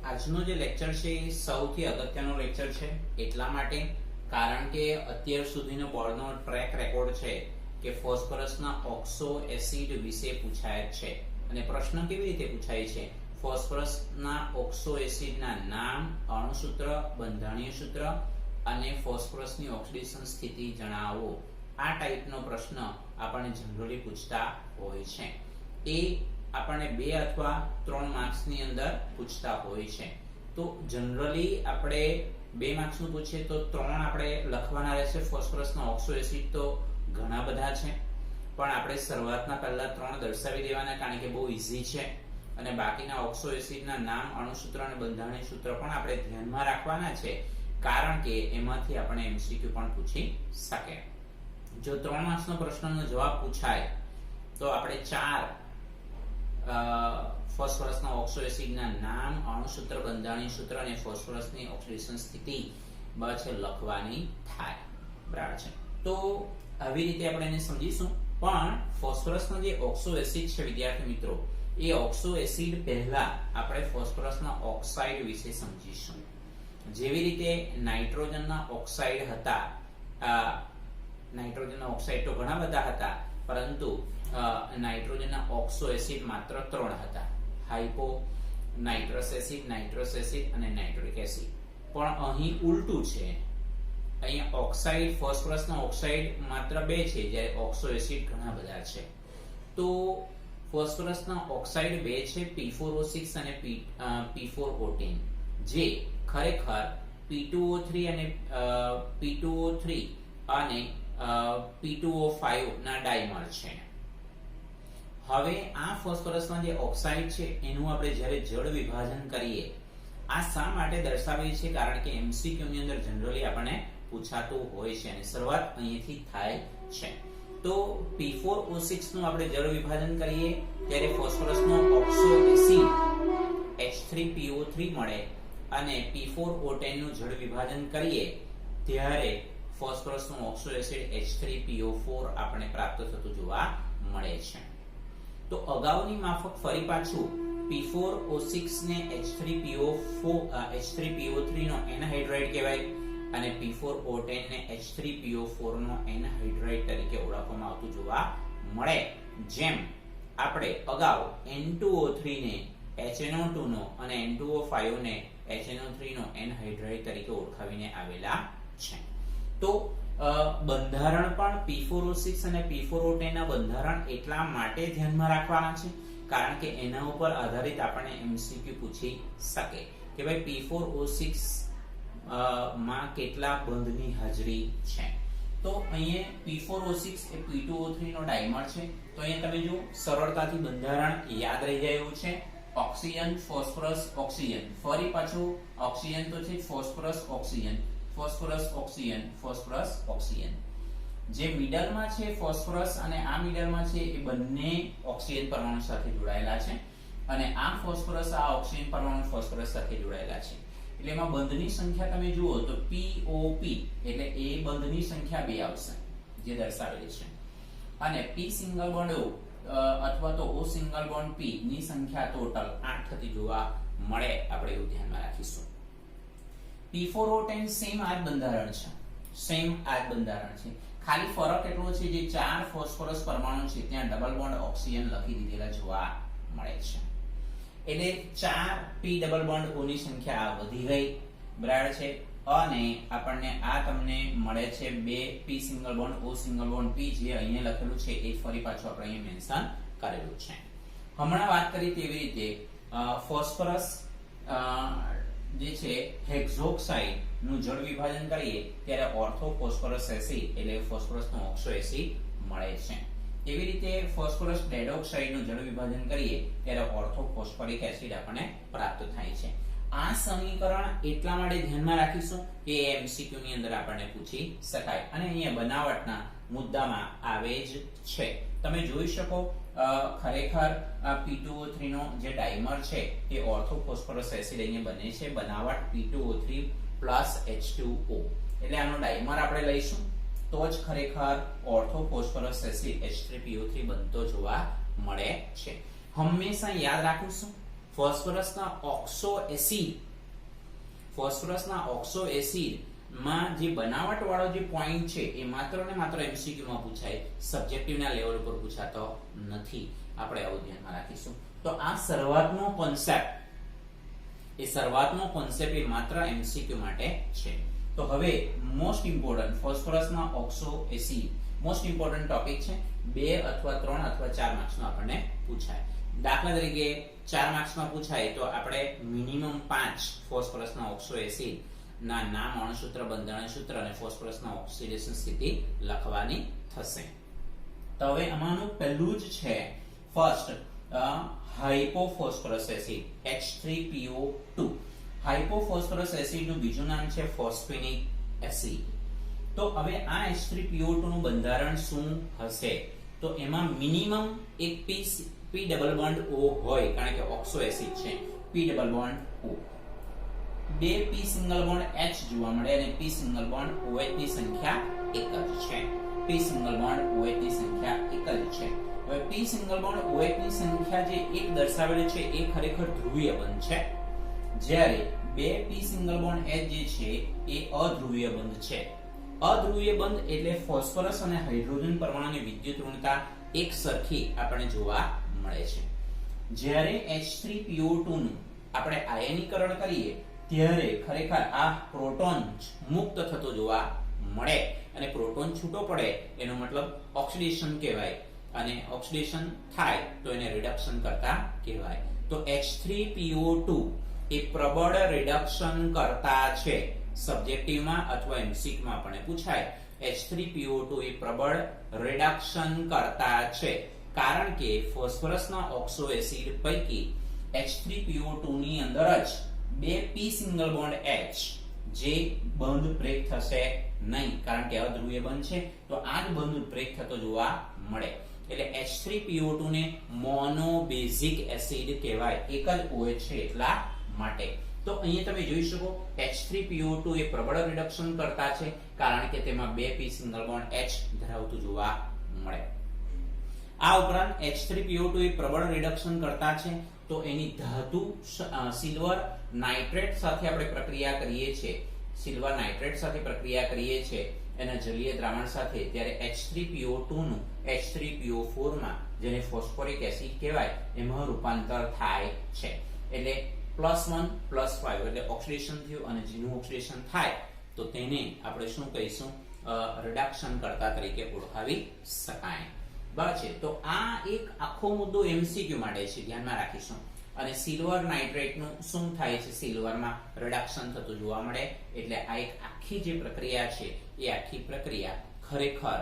આજનો જે લેક્ચર છે એ સૌથી અગત્યનો લેક્ચર છે એટલા માટે કારણ કે અત્યાર સુધીનો બોર્ડનો ટ્રેક રેકોર્ડ છે કે ફોસ્ફરસના ઓક્સો એસિડ વિશે પૂછાય છે અને પ્રશ્ન કેવી રીતે પૂછાય છે ફોસ્ફરસના ઓક્સો એસિડના નામ, અણુસૂત્ર, બંધારણીય સૂત્ર અને ફોસ્ફરસની ઓક્સિડેશન સ્થિતિ જણાવો. આ ટાઈપનો પ્રશ્ન આપણને જનરલી પૂછતા હોય છે. એ આપણને 2 અથવા 3 માર્ક્સની અંદર પૂછતા હોય છે. તો જનરલી આપણે 2 માર્ક્સનું પૂછીએ તો 3 આપણે લખવાના રહેશે. ફોસ્ફરસનો ઓક્સો એસિડ તો ઘણા બધા છે પણ આપણે શરૂઆતના પહેલા 3 દર્શાવી દેવાના કારણ કે બહુ ઈઝી છે અને બાકીના ઓક્સો એસિડના નામ, અણુસૂત્ર અને બંધારણીય સૂત્ર પણ આપણે ધ્યાનમાં રાખવાના છે કારણ કે એમાંથી આપણે એમસીક્યુ પણ પૂછી શકે. જો 3 માર્ક્સનો પ્રશ્નનો જવાબ પૂછાય તો આપણે 4 ફોસ્ફરસના ઓક્સો એસિડના નામ, અણુસૂત્ર, બંધારણીય સૂત્ર અને ફોસ્ફરસની ઓક્સિડેશન સ્થિતિ છે લખવાની થાય. બરાબર છે. તો આવી રીતે આપણે એને સમજીશું. પણ ફોસ્ફરસનો જે ઓક્સો એસિડ છે વિદ્યાર્થી મિત્રો, એ ઓક્સો એસિડ પહેલા આપણે ફોસ્ફરસના ઓક્સાઇડ વિશે સમજીશું. જેવી રીતે નાઇટ્રોજનના ઓક્સાઇડ હતા, નાઇટ્રોજનના ઓક્સાઇડ તો ઘણા બધા હતા પરંતુ નાઇટ્રોજનના ઓક્સો એસિડ માત્ર 3 હતા. હાઇપો, નાઇટ્રસ એસિડ અને નાઇટ્રિક એસિડ. પણ અહીં ઉલટું છે. અહીંયા ઓક્સાઇડ, ફોસ્ફરસના ઓક્સાઇડ માત્ર 2 છે જ્યારે ઓક્સો એસિડ ઘણા બધા છે. તો ફોસ્ફરસના ઓક્સાઇડ 2 છે, P4O6 અને P4O10, જે ખરેખર P2O3 અને P2O5 ના ડાઈમર છે. હવે આ ફોસ્ફરસના જે ઓક્સાઇડ છે એનું આપણે જ્યારે જળ વિભાજન કરીએ, આ શા માટે દર્શાવીએ છીએ કારણ કે MCQ ની અંદર જનરલી આપણને પૂછાતું હોય છે અને શરૂઆત અહીંથી થાય છે. તો P4O6 નું આપણે જળ વિભાજન કરીએ ત્યારે ફોસ્ફરસનો ઓક્સો એસિડ H3PO3 મળે અને P4O10 નું જળ વિભાજન કરીએ ત્યારે ફોસ્ફરસનો ઓક્સો એસિડ H3PO4 આપણે પ્રાપ્ત થતું જોવા મળે છે. તો અગાઉની માફક ફરી પાછું P4O6 ને H3PO3 નો એનહાઇડ્રાઇડ કહેવાય અને P4O10 ને H3PO4 નો એનહાઇડ્રાઇડ તરીકે ઓળખવામાં આવતું જોવા મળે. જેમ આપણે અગાઉ N2O3 ને HNO2 નો અને N2O5 ને HNO3 નો એનહાઇડ્રાઇડ તરીકે ઓળખાવીને આવેલા છે. તો બંધારણ પણ P4O6 અને P4O10 ના બંધારણ એટલા માટે ધ્યાનમાં રાખવાના છે કારણ કે એના ઉપર આધારિત આપણને MCQ પૂછી શકે કે ભાઈ P4O6 માં કેટલા બંધની હાજરી છે. તો અહીંયા P4O6 એ P2O3 નો ડાઈમર છે. તો અહીંયા તમે જો સરળતાથી બંધારણ યાદ રહી જાય એવું છે. ઓક્સિજન, ફોસ્ફરસ, ઓક્સિજન, ફરી પાછું ઓક્સિજન તો છે, phosphorus, oxygen, phosphorus, oxygen, phosphorus, oxygen. જે મિડલમાં છે ફોસ્ફરસ અને આ મિડલમાં છે એ બંને ઓક્સિજન પરમાણુ સાથે જોડાયેલા છે અને આ ફોસ્ફરસ, આ ઓક્સિજન પરમાણુ ફોસ્ફરસ સાથે જોડાયેલા છે. એટલે એમાં બંધની સંખ્યા તમે જુઓ તો POP એટલે એ બંધની સંખ્યા 2 આવશે જે દર્શાવેલી છે અને P સિંગલ બોન્ડ અથવા તો O સિંગલ બોન્ડ P ની સંખ્યા ટોટલ 8 થતી જોવા મળે. આપણે એવું ધ્યાનમાં રાખીશું. P4O10 સેમ આ જ બંધારણ છે, ખાલી ફરક એટલો છે જે 4 ફોસ્ફરસ પરમાણુ છે ત્યાં ડબલ બોન્ડ ઓક્સિજન લખી દીધેલા જોવા મળે છે. એટલે 4 P ડબલ બોન્ડ O ની સંખ્યા વધી ગઈ. બરાબર છે. અને આપણને આ તમને મળે છે 2 P single bond O single bond P જે અહીંયા લખેલું છે એ ફરી પાછું આપણે અહીંયા મેન્શન કરેલું છે. હમણાં વાત કરી તેવી રીતે ફોસ્ફરસ જે છે હેક્ઝોક્સાઇડ નું જળ વિભાજન કરીએ ત્યારે ઓર્થો ફોસ્ફરસ એસિડ એટલે ફોસ્ફરસનો ઓક્સો એસિડ મળે છે. એવી રીતે ફોસ્ફરસ ડેડોક્સાઇડ નું જળ વિભાજન કરીએ ત્યારે ઓર્થો ફોસ્ફરિક એસિડ આપણને પ્રાપ્ત થાય છે. આ સમીકરણ એટલા માટે ધ્યાનમાં રાખીશું કે MCQ ની અંદર આપણને પૂછી શકાય અને અહીંયા બનાવટના મુદ્દામાં આવે જ છે. તમે જોઈ શકો ખરેખર P2O3 નો જે ડાઈમર છે એ ઓર્થો ફોસ્ફરસ એસિડ અહીંયા બને છે. બનાવટ P2O3 H2O એટલે આનો ડાઈમર આપણે લઈશું તો જ ખરેખર ઓર્થો ફોસ્ફરસ એસિડ H3PO3 બનતો જોવા મળે છે. હંમેશા યાદ રાખીશું ફોસ્ફરસના ઓક્સો એસિડ માં જે બનાવટ વાળો જે પોઈન્ટ છે એ માત્ર ને માત્ર એમસીક્યુ માં પૂછાય, સબ્જેક્ટિવ ના લેવલ ઉપર પૂછાતો નથી. આપણે આવું ધ્યાનમાં રાખીશું. તો આ શરૂઆતનો કોન્સેપ્ટ એ માત્ર એમસીક્યુ માટે છે. તો હવે મોસ્ટ ઇમ્પોર્ટન્ટ ફોસ્ફરસના oxo acid most important topic છે. 2 અથવા 3 અથવા 4 માર્ક્સનો આપણને પૂછાય. દાખલા તરીકે 4 માર્ક્સમાં પૂછાય તો આપણે મિનિમમ 5 ફોસ્ફરસના ઓક્સો એસિડ ના નામ, અણુસૂત્ર, બંધારણ સૂત્ર અને ફોસ્ફરસના ઓક્સિડેશન સ્થિતિ લખવાની થશે. તો હવે આમાંનું પહેલું જ છે ફર્સ્ટ હાઇપોફોસ્ફરસ એસિડ H3PO2. હાઇપોફોસ્ફરસ એસિડનું બીજું નામ છે ફોસ્ફેનિક એસિડ. તો હવે આ H3PO2 નું બંધારણ શું હશે? તો એમાં મિનિમમ એક P ડબલ બોન્ડ O હોય, કારણ કે ઓક્સો એસિડ છે. P double bond O, 2 P single bond H જોવા મળે અને P સિંગલ બોન્ડ OH ની સંખ્યા એક જ છે. P સિંગલ બોન્ડ OH ની સંખ્યા એક જ છે. હવે P સિંગલ બોન્ડ OH ની સંખ્યા જે એક દર્શાવેલી છે એ ખરેખર ધ્રુવીય બંધ છે, જ્યારે 2 P સિંગલ બોન્ડ H જે છે એ અધ્રુવીય બંધ છે. અધ્રુવીય બંધ એટલે ફોસ્ફરસ અને હાઇડ્રોજન પરમાણુની વિદ્યુત ઋણતા એક સરખી આપણને જોવા મળે છે. જ્યારે H3PO2 નું આપણે આયનીકરણ કરીએ ત્યારે ખરેખર આ પ્રોટોન મુક્ત થતો જોવા મળે અને પ્રોટોન છૂટો પડે એનો મતલબ ઓક્સિડેશન કહેવાય, અને ઓક્સિડેશન થાય તો એને રિડક્શન કરતા કહેવાય. તો H3PO2 એ પ્રબળ રિડક્શન કરતા છે. સબ્જેક્ટિવમાં અથવા એમસીક્યુમાં આપણને પૂછાય H3PO2 એ પ્રબળ રિડક્શન કરતા છે, કારણ કે ફોસ્ફરસના ઓક્સો એસિડ પૈકી H3PO2 ની અંદર જ 2 P સિંગલ બોન્ડ H જે બંધ બ્રેક થશે નહીં, કારણ કે અધ્રુવીય બંધ છે. તો આ જ બંધ બ્રેક થતો જોવા મળે. એટલે H3PO2 ને મોનોબેઝિક એસિડ કહેવાય, એક જ OH છે એટલા માટે. તો અહીંયા તમે જોઈ શકો H3PO2 એ પ્રબળ રિડક્શન કરતા છે, કારણ કે તેમાં 2 P સિંગલ બોન્ડ H ધરાવતું જોવા મળે. આ ઉપરાંત H3PO2 એ પ્રબળ રિડક્શન કરતા છે, તો એની ધાતુ સિલ્વર નાઇટ્રેટ સાથે આપણે પ્રક્રિયા કરીએ છીએ એના જલીય દ્રાવણ સાથે, ત્યારે H3PO2 નું H3PO4 માં, જેને ફોસ્ફોરિક એસિડ કહેવાય, એમાં રૂપાંતર થાય છે. એટલે +1 +5 એટલે ઓક્સિડેશન થયું, અને જેનું ઓક્સિડેશન થાય તો તેને આપણે શું કહીશું? રિડક્શન કરતા તરીકે ઓળખાવી શકાય. બરાબર છે. તો આ એક આખો મુદ્દો એમસીક્યુ માટે છે, ધ્યાનમાં રાખીશું. અને સિલ્વર નાઇટ્રેટનું શું થાય છે? સિલ્વરમાં રિડક્શન થતું જોવા મળે. એટલે આ એક આખી જે પ્રક્રિયા છે એ આખી પ્રક્રિયા ખરેખર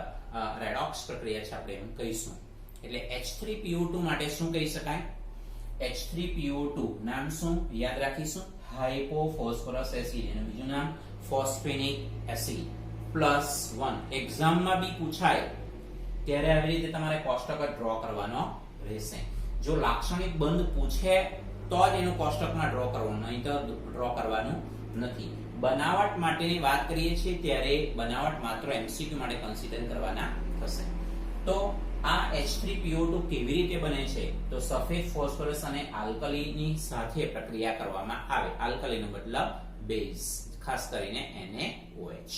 રેડોક્સ પ્રક્રિયા છે, આપણે એમ કહીશું. એટલે H3PO2 માટે શું કહી શકાય? H3PO2 નામ શું યાદ રાખીશું? હાઇપોફોસ્ફરસ એસિડ. એનું બીજું નામ ફોસ્ફેનિક એસિડ. +1 એક્ઝામમાં બી પૂછાય ત્યારે આવી રીતે તમારે કોષ્ટક ડ્રો કરવાનો રહેશે. જો લાક્ષણિક બંધ પૂછે તો જ એનું કોષ્ટકમાં ડ્રો કરવાનું, નહીં તો ડ્રો કરવાનું નથી. બનાવટ માટેની વાત કરીએ છીએ ત્યારે બનાવટ માત્ર એમસીક્યુ માટે કન્સિડર કરવાના થશે. તો આ H3PO2 કેવી રીતે બને છે? તો સફેદ ફોસ્ફરસ અને આલ્કલીની સાથે પ્રક્રિયા કરવામાં આવે. આલ્કલીનો મતલબ બેઝ, ખાસ કરીને NaOH.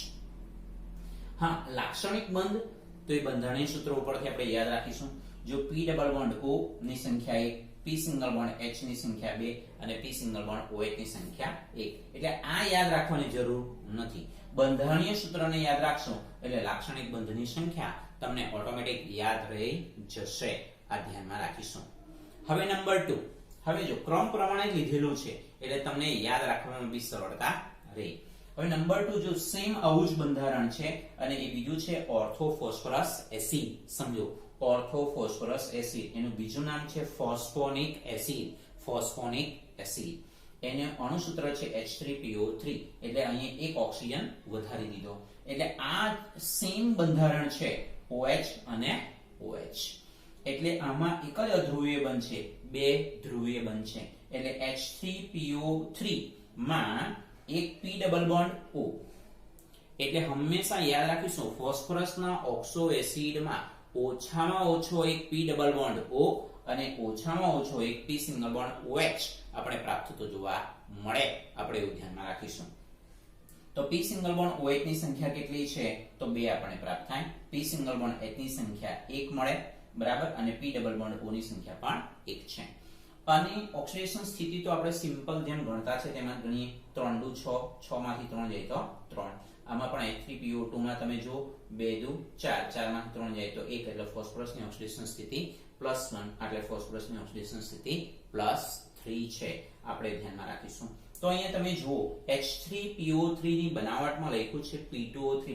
હા, લાક્ષણિક બંધ તો એ બંધારણીય સૂત્રો ઉપરથી આપણે યાદ રાખીશું. જો P ડબલ બોન્ડ O ની સંખ્યા 1, P સિંગલ બોન્ડ H ની સંખ્યા 2 અને P સિંગલ બોન્ડ OH ની સંખ્યા 1. એટલે આ યાદ રાખવાની જરૂર નથી. બંધારણીય સૂત્રને યાદ રાખશો એટલે લાક્ષણિક બંધની સંખ્યા તમને ઓટોમેટિક યાદ રહી જશે. આ ધ્યાનમાં રાખીશું. હવે નંબર 2. હવે જો ક્રમ પ્રમાણે લીધેલું છે એટલે તમને યાદ રાખવામાં બી સરળતા રહે. હવે નંબર 2 જો સેમ આવું જ બંધારણ છે અને એ બીજું છે ઓર્થોફોસ્ફરસ એસિડ. સમજો, ઓર્થોફોસ્ફરસ એસિડ, એનું બીજું નામ છે ફોસ્ફોનિક એસિડ. ફોસ્ફોનિક એસિડ એને અણુસૂત્ર છે H3PO3, એટલે અહીં એક ઓક્સિજન વધારી દીધો. એટલે આ સેમ બંધારણ છે OH અને OH. એટલે આમાં એક જ અધ્રુવીય બંધ છે, 2 ધ્રુવીય બંધ છે. એટલે H3PO3 માં એક P ડબલ બોન્ડ O. એટલે હંમેશા યાદ રાખીશું ફોસ્ફરસના ઓક્સો એસિડમાં ઓછામાં ઓછો એક P ડબલ બોન્ડ O અને ઓછામાં ઓછો એક p સિંગલ બોન્ડ OH આપણે પ્રાપ્ત થતો જોવા મળે, આપણે એવું ધ્યાનમાં રાખીશું. તો p સિંગલ બોન્ડ OH ની સંખ્યા કેટલી છે તો 2 આપણે પ્રાપ્ત થાય. p સિંગલ બોન્ડ H ની સંખ્યા 1 મળે, બરાબર, અને p ડબલ બોન્ડ O ની સંખ્યા પણ 1 છે. અને ઓક્સિડેશન સ્થિતિ તો આપણે સિમ્પલ જેમ ગણતા છે તેમાં ગણીએ. 3 દુ 6, 6 માંથી 3 જાય તો 3. આમાં પણ H3PO2 માં તમે જો 2 દુ 4, 4 માંથી 3 જાય તો 1, એટલે ફોસ્ફરસ ની ઓક્સિડેશન સ્થિતિ +1, એટલે ફોસ્ફરસ ની ઓક્સિડેશન સ્થિતિ +3 છે, આપણે ધ્યાનમાં રાખીશું. તો અહીંયા તમે જુઓ H3PO3 ની બનાવટમાં લખ્યું છે P2O3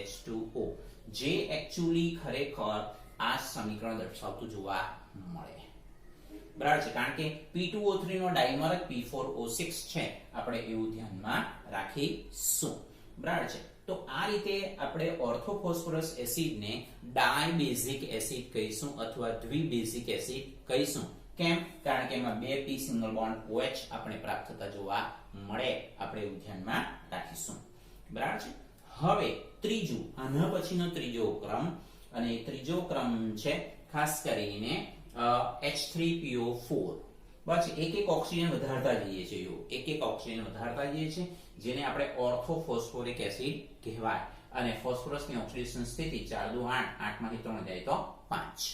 H2O, જે એક્ચ્યુઅલી ખરેખર આ સમીકરણ દર્શાવતું જોવા મળે, બરાબર છે, કારણ કે P2O3 નો ડાઈમર P4O6 છે, આપણે એવું ધ્યાનમાં રાખીશું, બરાબર છે. તો આ રીતે આપણે ઓર્થોફોસ્ફરસ એસિડને ડાયબેઝિક એસિડ કહીશું અથવા દ્વિબેઝિક એસિડ કહીશું. કેમ? કારણ કે એમાં 2 p સિંગલ બોન્ડ OH આપણે પ્રાપ્ત થતા જોવા મળે, આપણે એવું ધ્યાનમાં રાખીશું, બરાબર છે. હવે ત્રીજું, આના પછીનો ત્રીજો ક્રમ, અને ત્રીજો ક્રમ છે ખાસ કરીને H3PO4. બસ એક એક ઓક્સિજન વધારતા જઈએ છીએ, એક એક ઓક્સિજન વધારતા જઈએ છીએ, જેને આપણે ઓર્થોફોસ્ફોરિક એસિડ કહેવાય. અને ફોસ્ફરસની ઓક્સિડેશન સ્થિતિ 4 દુ 8, 8 માંથી 3 જાય તો 5.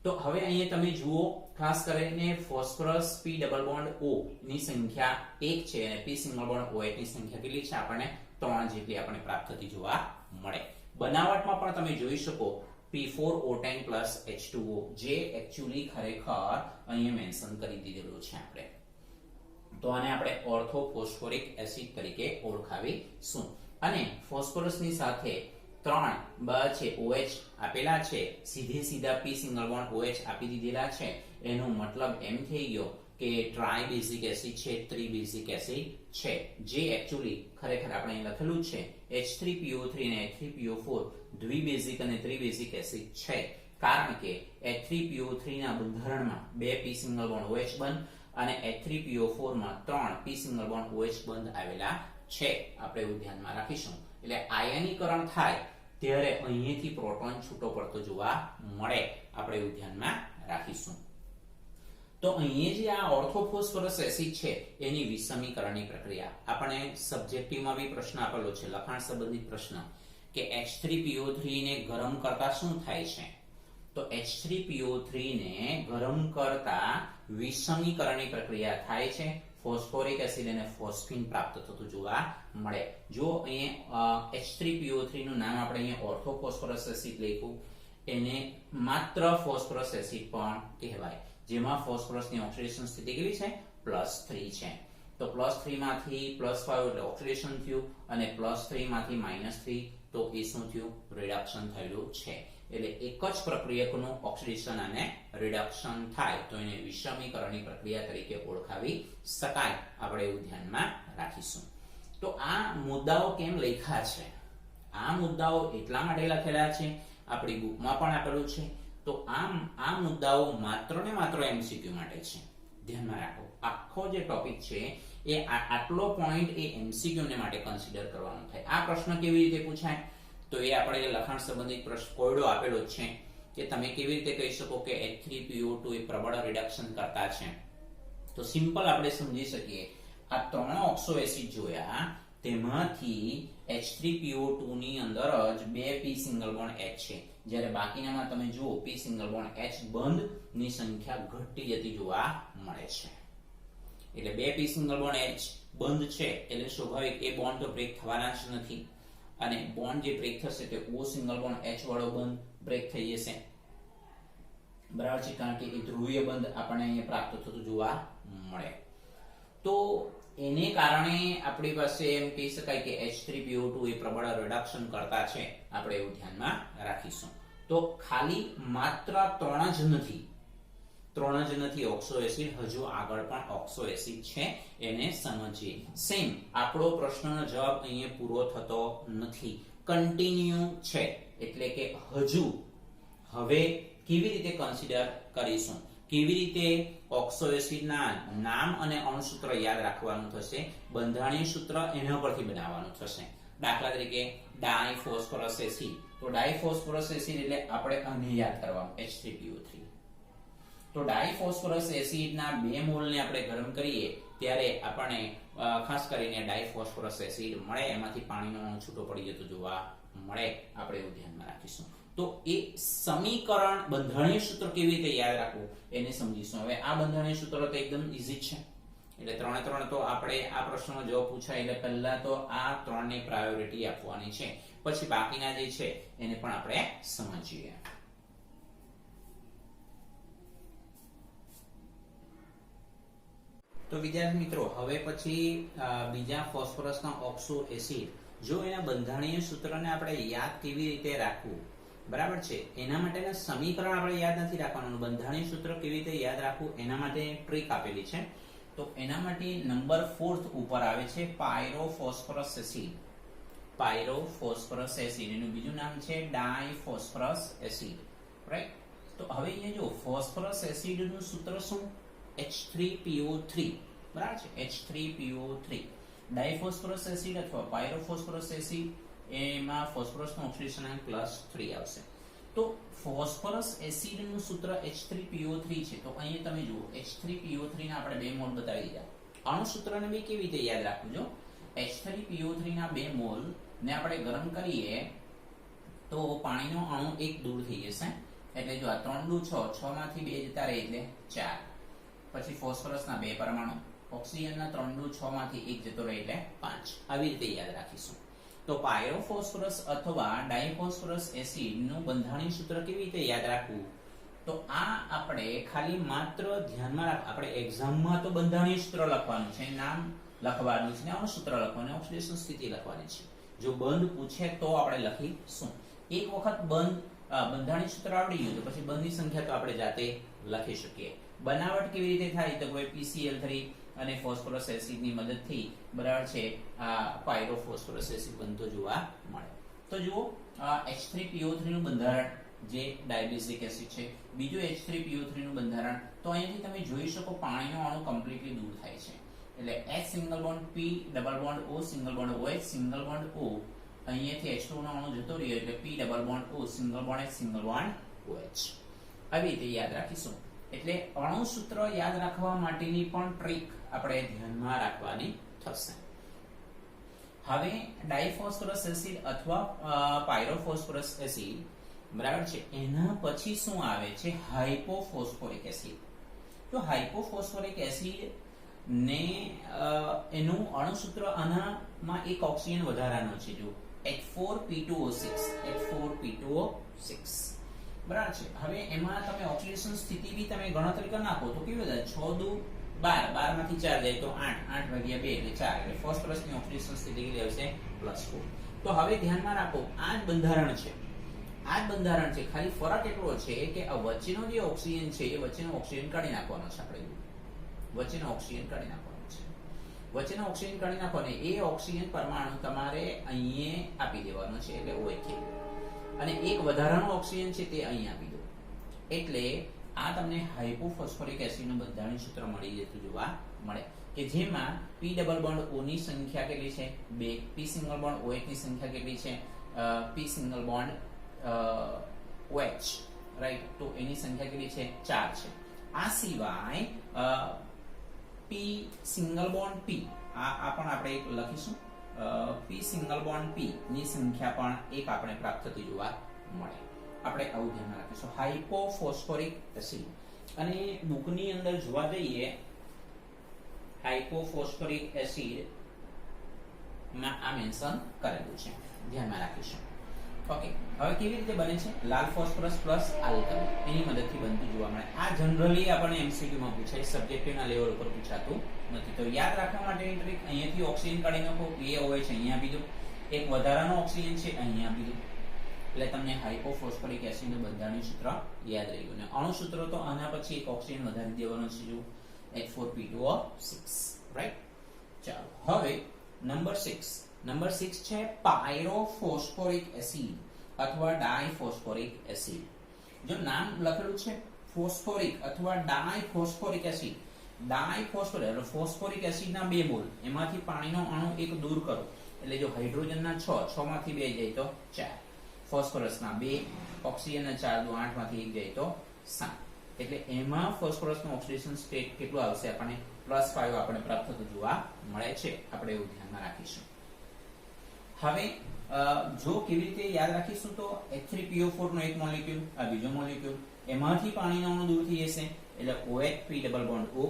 તો હવે અહીંયા તમે જુઓ, ખાસ કરીને phosphorus p double bond O ની સંખ્યા 1 છે અને p સિંગલ બોન્ડ OH ની સંખ્યા કેટલી છે? આપણને 3 જેટલી આપણે પ્રાપ્ત થતી જોવા મળે. બનાવટમાં પણ તમે જોઈ શકો P4O10 H2O, જે એક્ચ્યુઅલી ખરેખર અહીંયા મેન્શન કરી દીધેલું છે આપણે. તો આને આપણે ઓર્થોફોસ્ફોરિક એસિડ તરીકે ઓળખાવીશું. અને ફોસ્ફરસની સાથે 3 છે OH આપેલા છે, સીધા p સિંગલ બોન્ડ OH આપી દીધેલા છે. એનો મતલબ એમ થઈ ગયો કે ટ્રાઇબેઝિક એસિડ છે, ત્રિબેઝિક એસિડ છે, જે એક્ચ્યુઅલી ખરેખર આપણે અહીં લખેલું છે H3PO3 અને H3PO4 દ્વિબેઝિક અને ત્રિબેઝિક એસિડ છે, કારણ કે H3PO3 ના બંધારણમાં 2 p સિંગલ બોન્ડ OH બંધ અને H3PO4 માં 3 p સિંગલ બોન્ડ OH બંધ આવેલા છે, આપણે એવું ધ્યાનમાં રાખીશું. એટલે આયનીકરણ થાય ત્યારે અહીંથી પ્રોટોન છૂટો પડતો જોવા મળે, આપણે એવું ધ્યાનમાં રાખીશું. તો અહીં જે આ ઓર્થોફોસ્ફરસ એસિડ છે એની વિષમીકરણની પ્રક્રિયા આપણે સબ્જેક્ટિવમાં બી પ્રશ્ન આપેલો છે, લખાણ સંબંધિત પ્રશ્ન, કે H3PO3 ને ગરમ કરતા શું થાય છે? તો H3PO3 ને ગરમ કરતા વિષમીકરણની પ્રક્રિયા થાય છે, ફોસ્ફોરિક એસિડ અને ફોસ્ફીન પ્રાપ્ત થતું જોવા મળે. જો અહીંયા H3PO3 નું નામ આપણે અહીંયા ઓર્થોફોસ્ફરસ એસિડ લખ્યું, એને માત્ર ફોસ્ફરસ એસિડ પણ કહેવાય, જેમાં ફોસ્ફરસની ઓક્સિડેશન સ્થિતિ કેટલી છે? +3 છે. તો +3 માંથી +5 એટલે ઓક્સિડેશન થયું, અને +3 માંથી -3 તો એ શું થયું? રિડક્શન થયેલું છે. એટલે એક જ પ્રક્રિયકનું ઓક્સિડેશન અને રિડક્શન થાય તો એને વિષમીકરણની પ્રક્રિયા તરીકે ઓળખાવી શકાય, આપણે એવું ધ્યાનમાં રાખીશું. તો આ મુદ્દાઓ કેમ લખ્યા છે? આ મુદ્દાઓ એટલા માટે લખેલા છે, આપણી બુકમાં પણ આપેલું છે. તો આ મુદ્દાઓ માત્ર ને માત્ર MCQ માટે છે, ધ્યાનમાં રાખો. આખો જે ટોપિક છે એ આટલો પોઈન્ટ એ MCQ ને માટે કન્સિડર કરવાનો થાય. આ પ્રશ્ન કેવી રીતે પૂછાય? તો એ આપણે લખાણ સંબંધિત પ્રશ્ન કોયડો આપેલો છે કે તમે કેવી રીતે કહી શકો કે H3PO2 એ પ્રબળ રિડક્શન કરતા છે? તો સિમ્પલ આપણે સમજી શકીએ, આ 3 ઓક્સો એસિડ જોયા, તેમાંથી H3PO2 ની અંદર જ 2 p સિંગલ બોન્ડ H છે, જ્યારે બાકીનામાં તમે જુઓ p સિંગલ બોન્ડ H બંધ ની સંખ્યા ઘટતી જતી જોવા મળે છે. એટલે 2 p સિંગલ બોન્ડ H બંધ છે એટલે સ્વાભાવિક એ બોન્ડ તો બ્રેક થવાના જ નથી, અને બોન્ડ જે બ્રેક થશે તે O સિંગલ બોન્ડ H વાળો બંધ બ્રેક થઈ જશે, બરાબર છે, કારણ કે એ ધ્રુવીય બંધ આપણને અહીંયા પ્રાપ્ત થતું જોવા મળે. તો એને કારણે આપણી પાસે એમ કહી શકાય કે H3PO2 એ પ્રબળ રિડક્શન કરતા છે, આપણે એવું ધ્યાનમાં રાખીશું. તો ખાલી માત્ર 3 જ નથી ઓક્સો એસિડ, હજુ આગળ પણ ઓક્સો એસિડ છે, એને સમજીએ. સેમ આપણો પ્રશ્નનો જવાબ અહીંયા પૂરો થતો નથી, કન્ટિન્યુ છે, એટલે કે હવે કેવી રીતે કન્સિડર કરીશું, કેવી રીતે ઓક્સો એસિડના નામ અને અણુસૂત્ર યાદ રાખવાનું થશે, બંધારણીય સૂત્ર એના પરથી બનાવવાનું થશે. દાખલા તરીકે ડાયફોસ્ફરસ એસિડ, તો ડાયફોસ્ફરસ એસિડ એટલે આપણે આને યાદ કરવાનું H3PO3. તો ડાયફોસ્ફરસ એસિડના 2 મોલને આપણે ગરમ કરીએ ત્યારે આપણને ખાસ કરીને ડાયફોસ્ફરસ એસિડ મળે, એમાંથી પાણીનો અણુ છૂટો પડી જતો જોવા મળે. આપણે એવું ધ્યાનમાં રાખીશું. તો એ સમીકરણ બંધારણીય સૂત્ર કેવી રીતે યાદ રાખવું એને સમજીશું. હવે આ બંધારણીય સૂત્ર તો એકદમ ઈઝી છે, એટલે 3 તો આપણે આ પ્રશ્નનો જવાબ પૂછાય એટલે પહેલા તો આ 3ને પ્રાયોરિટી આપવાની છે, પછી બાકીના જે છે એને પણ આપણે સમજીએ. તો વિદ્યાર્થી મિત્રો, હવે પછી બીજા ફોસ્ફરસના ઓક્સો એસિડ, જો એના બંધારણીય સૂત્રને આપણે યાદ કેવી રીતે રાખવું, બરાબર છે, એના માટેના સમીકરણ આપણે યાદ નથી રાખવાનું, બંધારણીય સૂત્ર કેવી રીતે યાદ રાખવું એના માટે ટ્રીક આપેલી છે. તો એના માટે નંબર 4 ઉપર આવે છે પાયરોફોસ્ફરસ એસિડ. પાયરોફોસ્ફરસ એસિડ એનું બીજું નામ છે ડાયફોસ્ફરસ એસિડ, રાઈટ. તો હવે અહીંયા જો ફોસ્ફરસ એસિડનું સૂત્ર શું? H3PO3, બરાબર છે, H3PO3. ડાયફોસ્ફરસ એસિડ અથવા પાયરોફોસ્ફરસ એસિડ એમાં ફોસ્ફરસનો ઓક્સિડેશન અંક +3 આવશે. તો ફોસ્ફરસ એસિડનું સૂત્ર H3PO3 છે. તો અહીંયા તમે જુઓ H3PO3 ના આપણે 2 મોલ બતાવી દીધા. અણુ સૂત્રને બી કેવી રીતે યાદ રાખવું? જો H3PO3 ના 2 મોલ ને આપણે ગરમ કરીએ તો પાણીનો અણુ 1 દૂર થઈ જશે, એટલે જો આ 3 દૂ 6, 6 માંથી 2 જતા રહે એટલે 4. પછી ફોસ્ફરસના 2 પરમાણુ, ઓક્સિજનના 3 દૂ 6 માંથી 1 જતો રહે એટલે 5. આવી રીતે યાદ રાખીશું. તો પાયરોફોસ્ફરસ અથવા ડાયફોસ્ફરસ એસિડનું બંધારણીય સૂત્ર કેવી રીતે યાદ રાખવું? તો આ આપણે ખાલી માત્ર ધ્યાનમાં આપણે એક્ઝામમાં તો બંધારણીય સૂત્ર લખવાનું છે, નામ લખવાનું છે, અણુ સૂત્ર લખવાનું, ઓક્સિડેશન સ્થિતિ લખવાની છે. જો બંધ પૂછે તો આપણે લખીશું. એક વખત બંધારણીય સૂત્ર આવડી ગયું તો પછી બંધની સંખ્યા તો આપણે જાતે લખી શકીએ. બનાવટ કેવી રીતે થાય? તો કોઈ PCl3 અને ફોસ્ફરસ એસિડની મદદથી, બરાબર છે, આ પાયરોફોસ્ફરસ એસિડ બનતો જોવા મળે. તો જુઓ H3PO3 નું બંધારણ જે ડાયબેઝિક એસિડ છે, બીજું H3PO3 નું બંધારણ. તો અહીંયાથી તમે જોઈ શકો પાણીનો અણુ કમ્પ્લીટલી દૂર થાય છે, એટલે H single bond P double bond O single bond OH single bond O, અહીંયાથી H2 નો અણુ જતો રહ્યો એટલે P double bond O single bond H single bond OH. આવી રીતે યાદ રાખીશું. એટલે અણુ સૂત્ર યાદ રાખવા માટેની પણ ટ્રીક આપણે ધ્યાનમાં રાખવાની થશે. હવે ડાયફોસ્ફરસ એસિડ અથવા પાયરોફોસ્ફરસ એસિડ, બરાબર છે, એના પછી શું આવે છે? હાઇપોફોસ્ફોરિક એસિડ. તો હાઇપોફોસ્ફોરિક એસિડ ને એનું અણુ સૂત્ર આનામાં એક ઓક્સિજન વધારાનો છે, જો H4P2O6, બરાબર છે. હવે એમાં તમે ઓક્સિડેશન સ્થિતિ બી તમે ગણતરી કરી નાખો તો કેવી થાય? 6 દુ 12, 12 માંથી 4 જાય તો 8, 8 ભાગ્યા 2 એટલે 4, એટલે ફોસ્ફરસની ઓક્સિડેશન સ્થિતિ કેટલી આવશે? +4. તો હવે ધ્યાનમાં રાખો આ જ બંધારણ છે, ખાલી ફરક એટલો છે કે આ વચ્ચેનો જે ઓક્સિજન છે એ વચ્ચેનો ઓક્સિજન કાઢી નાખવાનો છે. આપણે વચ્ચેનો ઓક્સિજન કાઢી નાખવાનો છે, એ ઓક્સિજન પરમાણુ તમારે અહીંયા આપી દેવાનો છે, એટલે OH, અને એક વધારાનો ઓક્સિજન છે તે અહીં આપી દો. એટલે આ તમને હાઇપોફોસ્ફોરિક એસિડનું બંધારણીય સૂત્ર મળી જતું જોવા મળે, કે જેમાં P ડબલ બોન્ડ O ની સંખ્યા કેટલી છે? 2. P સિંગલ બોન્ડ OH ની સંખ્યા કેટલી છે? P single bond OH, right. તો એની સંખ્યા કેટલી છે? 4 છે. આ સિવાય P સિંગલ બોન્ડ P, આ પણ આપણે એક લખીશું. P સિંગલ બોન્ડ P ની સંખ્યા પણ એક આપણે પ્રાપ્ત થતી જોવા મળે. આપણે આવું ધ્યાન રાખીશું. હાઇપોફોસ્ફોરિક એસિડ, અને બુકની અંદર જોવા જઈએ હાઇપોફોસ્ફોરિક એસિડ માં આ મેન્શન કરેલું છે, ધ્યાનમાં રાખીશું. ઓકે, હવે કેવી રીતે બને છે? લાલ ફોસ્ફરસ પ્લસ આલ્કલી એની મદદથી બનતું જોવા મળે. આ જનરલી આપણને MCQ માં પૂછાય, સબ્જેક્ટિવના લેવલ ઉપર પૂછાતું નથી. તો યાદ રાખવા માટેની ટ્રીક, અહીંયાથી ઓક્સિજન કાઢી નાખો, એ હોય છે અહીંયા આપી દો, એક વધારાનો ઓક્સિજન છે અહીંયા આપી દો, એટલે તમને હાઇપોફોસ્ફોરિક એસિડનું બંધારણીય સૂત્ર યાદ રહી ગયું. અને અણુ સૂત્ર તો આના પછી એક ઓક્સિજન વધારી દેવાનો છે, જો H4P2O6, રાઈટ. ચાલો, હવે નંબર 6 છે પાયરોફોસ્ફોરિક એસિડ અથવા ડાયફોસ્ફોરિક એસિડ. જો નામ લખેલું છે ફોસ્ફોરિક અથવા ડાયફોસ્ફોરિક એસિડ, ડાયફોસ્ફોરિક એટલે ફોસ્ફોરિક એસિડના 2 મોલ, એમાંથી પાણીનો અણુ 1 દૂર કરો, એટલે જો હાઇડ્રોજનના 6 માંથી 2 જાય તો 4, ફોસ્ફરસના 2, ઓક્સિજનના 4 દુ 8 માંથી 1 જાય તો 7. એટલે એમાં ફોસ્ફરસનું ઓક્સિડેશન સ્ટેટ કેટલું આવશે આપણને +5 આપણને પ્રાપ્ત થતું જોવા મળે છે. આપણે એવું ધ્યાનમાં રાખીશું. હવે જો કેવી રીતે યાદ રાખીશું તો H3PO4 નો એક મોલેક્યુલ, આ બીજો મોલેક્યુલ, એમાંથી પાણીનો અણુ દૂર થઈ જશે એટલે OH P double bond O,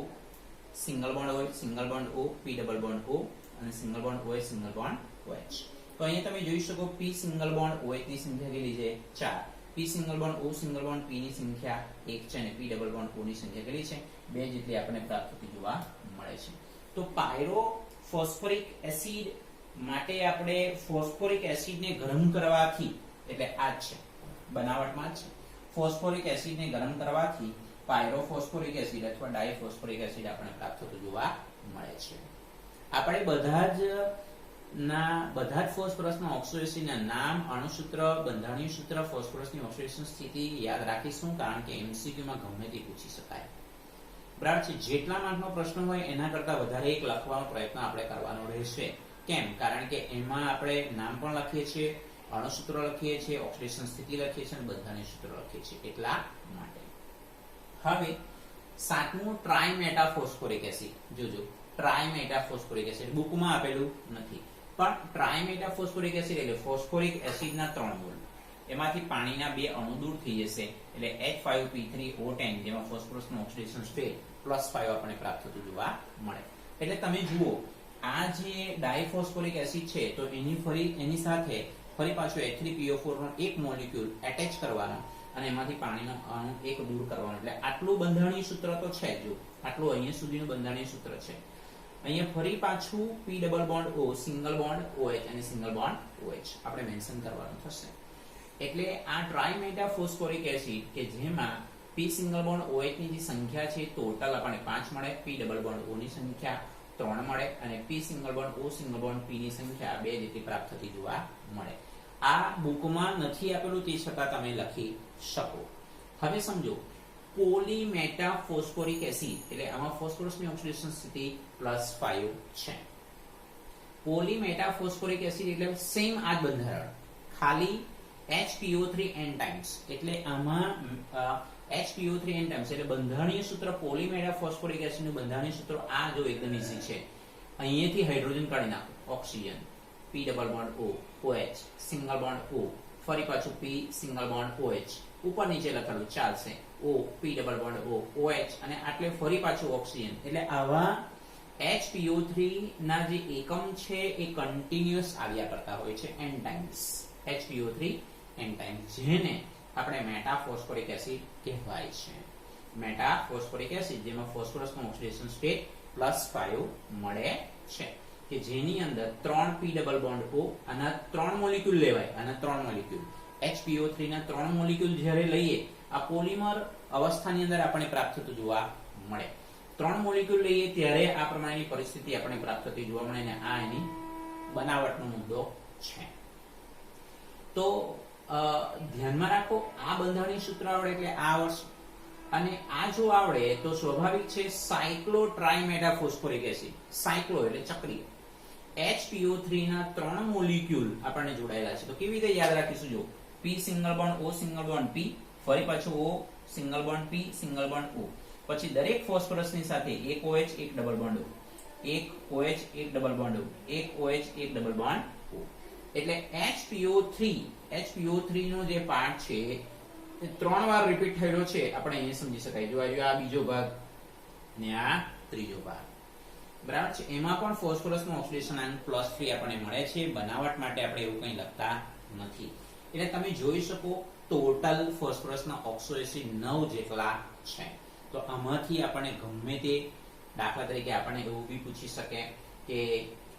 single bond OH, single bond O, P double bond O અને single bond OH, single bond OH. તો અહીંયા તમે જોઈ શકો P સિંગલ બોન્ડ OH ની સંખ્યા કેટલી છે 4, P single bond O single bond P ની સંખ્યા 1 છે અને P ડબલ બોન્ડ O ની સંખ્યા કેટલી છે 2 જેટલી આપણને પ્રાપ્ત થતી જોવા મળે છે. તો પાયરોફોસ્ફરિક એસિડ માટે આપણે ફોસ્ફોરિક એસિડને ગરમ કરવાથી, એટલે આ જ છે બનાવટમાં જ ફોસ્ફોરિક એસિડને ગરમ કરવાથી પાયરોફોસ્ફોરિક એસિડ અથવા ડાયફોસ્ફોરિક એસિડ આપણને પ્રાપ્ત થતું જોવા મળે છે. આપણે બધા જ ફોસ્ફરસના ઓક્સિડેશનના નામ, અણુસૂત્ર, બંધારણીય સૂત્ર, ફોસ્ફરસની ઓક્સિડેશન સ્થિતિ યાદ રાખીશું, કારણ કે MCQ માં ગમે તે પૂછી શકાય. બરાબર છે. જેટલા માર્કનો પ્રશ્ન હોય એના કરતા વધારે એક લખવાનો પ્રયત્ન આપણે કરવાનો રહેશે. કેમ? કારણ કે એમાં આપણે નામ પણ લખીએ છીએ, અણુસૂત્ર લખીએ છીએ, ઓક્સિડેશન સ્થિતિ લખીએ છીએ અને બંધારણીય સૂત્ર લખીએ છીએ, એટલા માટે. હવે સાતમું ટ્રાયમેટાફોસ્ફોરિક એસિડ. જોજો, ટ્રાયમેટાફોસ્ફોરિક એસિડ બુકમાં આપેલું નથી, પણ ટ્રાયમેટાફોસ્ફોરિક એસિડ એટલે ફોસ્ફોરિક એસિડના 3 મોલ, એમાંથી પાણીના 2 અણુ દૂર થઈ જશે એટલે H5P3O10, જેમાં ફોસ્ફરસનું ઓક્સિડેશન સ્ટેટ +5 આપણને પ્રાપ્ત થતું જોવા મળે. એટલે તમે જુઓ, આ જે ડાયફોસ્ફોરિક એસિડ છે તો એની સાથે ફરી પાછું H3PO4 નો એક મોલેક્યુલ એટેચ કરવાનો અને એમાંથી પાણીનો અણુ એક દૂર કરવાનો. એટલે આટલું બંધારણીય સૂત્ર તો છે. જો આટલું અહીંયા સુધીનું બંધારણીય સૂત્ર છે. અહીંયા ફરી પાછું P double bond O, single bond OH અને સિંગલ બોન્ડ OH આપણે મેન્શન કરવાનું થશે. એટલે આ ટ્રાયમેટાફોસ્ફોરિક એસિડ કે જેમાં P સિંગલ બોન્ડ OH ની જે સંખ્યા છે ટોટલ આપણને 5 મળે, P ડબલ બોન્ડ O ની સંખ્યા 3 મળે અને P single bond O single bond P ની સંખ્યા 2 જેટલી પ્રાપ્ત થતી જોવા મળે. આ બુકમાં નથી આપેલું તે છતાં તમે લખી શકો. હવે સમજો, પોલીમેટાફોસ્ફોરિક એસિડ એટલે આમાં ફોસ્ફરસની ઓક્સિડેશન સ્થિતિ +5 છે. પોલીમેટાફોસ્ફોરિક એસિડ એટલે સેમ આ જ બંધારણ, ખાલી HPO3N ટાઈમ્સ. એટલે આમાં HPO3N ટાઈમ્સ એટલે બંધારણીય સૂત્ર પોલીમેટાફોસ્ફોરિક એસિડનું બંધારણીય સૂત્ર આ જો એકદમ ઈઝી છે. અહીંયાથી હાઇડ્રોજન કાઢી નાખો, oxygen, P double bond O, OH, single bond O, ફરી પાછું P સિંગલ બોન્ડ OH, ઉપર નીચે લખેલું ચાલશે, O, P double bond O, OH અને આટલે ફરી પાછું ઓક્સિજન. એટલે આવા HPO3 ના જે એકમ છે એ કન્ટિન્યુઅસ આવ્યા કરતા હોય છે N ટાઈમ્સ, HPO3N ટાઈમ્સ, જેને આપણે મેટાફોસ્ફોરિક એસિડ કહેવાય છે. મેટાફોસ્ફોરિક એસિડ જેમાં ફોસ્ફરસનું ઓક્સિડેશન સ્ટેટ +5 મળે છે, કે જેની અંદર 3 P ડબલ બોન્ડ O અને 3 મોલેક્યુલ લેવાય, અને 3 મોલેક્યુલ HPO3 ના 3 મોલેક્યુલ જ્યારે લઈએ આ પોલિમર અવસ્થાની અંદર આપણે પ્રાપ્ત થતું જોવા મળે. 3 મોલેક્યુલ લઈએ ત્યારે આ પ્રમાણેની પરિસ્થિતિ આપણે પ્રાપ્ત થતી જોવા મળે અને આ એની બનાવટનો મુદ્દો છે. તો ધ્યાનમાં રાખો, આ બંધારણીય સૂત્ર આવડે એટલે આ આવડશે, અને આ જો આવડે તો સ્વાભાવિક છે સાયક્લોટ્રાયમેટાફોસ્ફોરિક એસિડ. સાયક્લો એટલે ચક્રીય, HPO3 ના 3 મોલેક્યુલ આપણને જોડાયેલા છે. તો કેવી રીતે યાદ રાખીશું? જો P single bond O single bond P, ફરી પાછું O single bond P single bond O, પછી દરેક ફોસ્ફરસની સાથે એક OH એક ડબલ બોન્ડ O, એક OH એક ડબલ બોન્ડ O, એક OH એક ડબલ બોન્ડ O. એટલે HPO3 નો જે પાર્ટ છે એ 3 વાર રિપીટ થયેલો છે, આપણે અહીંયા સમજી શકાય. જો આ બીજો ભાગ ને આ ત્રીજો ભાગ, બરાબર છે. એમાં પણ ફોસ્ફરસનું ઓક્સિડેશન આયન +3 આપણને મળે છે. બનાવટ માટે આપણે એવું કંઈ લખતા નથી. એટલે તમે જોઈ શકો ટોટલ ફોસ્ફરસના ઓક્સો એસિડ 9 જેટલા છે. તો આમાંથી આપણને ગમે તે, દાખલા તરીકે આપણને એવું બી પૂછી શકે કે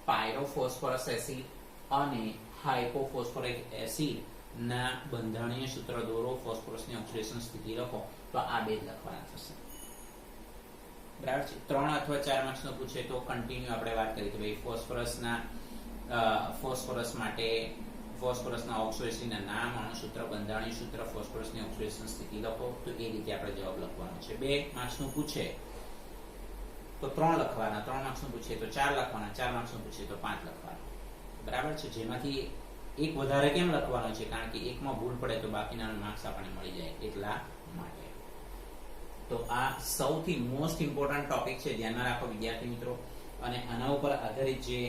પાયરોફોસ્ફરસ એસિડ અને હાઇપોફોસ્ફોરિક એસિડ ના બંધારણીય સૂત્ર દોરો, ફોસ્ફરસની ઓક્સિડેશન સ્થિતિ લખો, તો આ બે જ લખવાના થશે. બરાબર છે. 3 અથવા 4 માર્ક્સનો પૂછે તો કન્ટિન્યુ આપણે વાત કરી કે ભાઈ ફોસ્ફરસ માટે ફોસ્ફરસના ઓક્સો એસિડના નામ, અણુસૂત્ર, બંધારણીય સૂત્ર, ફોસ્ફરસની ઓક્સિડેશન સ્થિતિ લખો, તો એ રીતે આપણે જવાબ લખવાનો છે. 2 માર્ક્સનું પૂછે તો 3 લખવાના, 3 માર્ક્સનું પૂછે તો 4 લખવાના, 4 માર્ક્સનું પૂછે તો 5 લખવાના. બરાબર છે. જેમાંથી એક વધારે કેમ લખવાનો છે? કારણ કે એકમાં ભૂલ પડે તો બાકીના માર્ક્સ આપણને મળી જાય એટલા માટે. તો આ સૌથી મોસ્ટ ઇમ્પોર્ટન્ટ ટોપિક છે, ધ્યાનમાં રાખો વિદ્યાર્થી મિત્રો. અને આના ઉપર આધારિત જે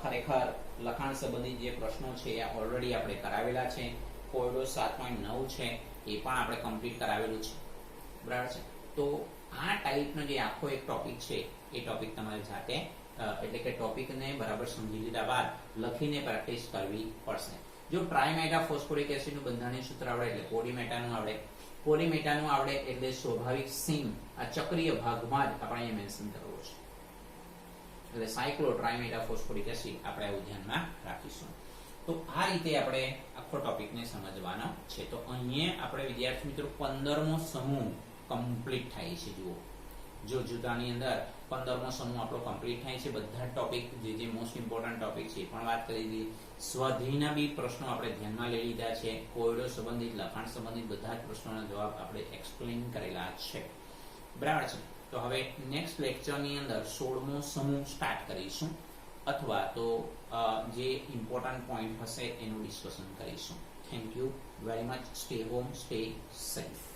ખરેખર લખાણ સંબંધિત જે પ્રશ્નો છે એ ઓલરેડી આપણે કરાવેલા છે. કોયડો 7.9 છે એ પણ આપણે કમ્પ્લીટ કરાવેલું છે, બરાબર છે. તો આ ટાઈપનો જે આખો એક ટોપિક છે એ ટોપિક તમારે જાતે એટલે કે ટોપિકને બરાબર સમજી લીધા બાદ લખીને પ્રેક્ટિસ કરવી પડશે. જો ટ્રાયમેટા ફોસ્ફોરિક એસિડનું બંધારણીય સૂત્ર આવડે એટલે પોલીમેટાનું આવડે. પોલીમેટાનું આવડે એટલે સ્વાભાવિક સીમ આ ચક્રીય ભાગમાં જ આપણે અહીંયા મેન્શન કરવો છે. એટલે સાયક્લો ટ્રાયમેટા ફોસ્ફોરિક એસિડ આપણે આવું ધ્યાનમાં રાખીશું. તો આ રીતે આપણે આખો ટોપિકને સમજવાનો છે. તો અહીંયા આપણે વિદ્યાર્થી મિત્રો 15મો સમૂહ કમ્પ્લીટ થાય છે. જુઓ, જો જુદાની અંદર 15મો સમૂહ આપણો કમ્પ્લીટ થાય છે. બધા ટોપિક જે મોસ્ટ ઇમ્પોર્ટન્ટ ટોપિક છે એ પણ વાત કરી દીધી. સ્વાધ્યાયના બી પ્રશ્નો આપણે ધ્યાનમાં લઈ લીધા છે. કોયડો સંબંધિત, લખાણ સંબંધિત બધા જ પ્રશ્નોના જવાબ આપણે એક્સપ્લેન કરેલા છે, બરાબર છે. તો હવે નેક્સ્ટ લેક્ચરની અંદર 16મો સમૂહ સ્ટાર્ટ કરીશું, અથવા તો જે ઇમ્પોર્ટન્ટ પોઈન્ટ હશે એનું ડિસ્કશન કરીશું. Thank you very much. Stay home, stay safe.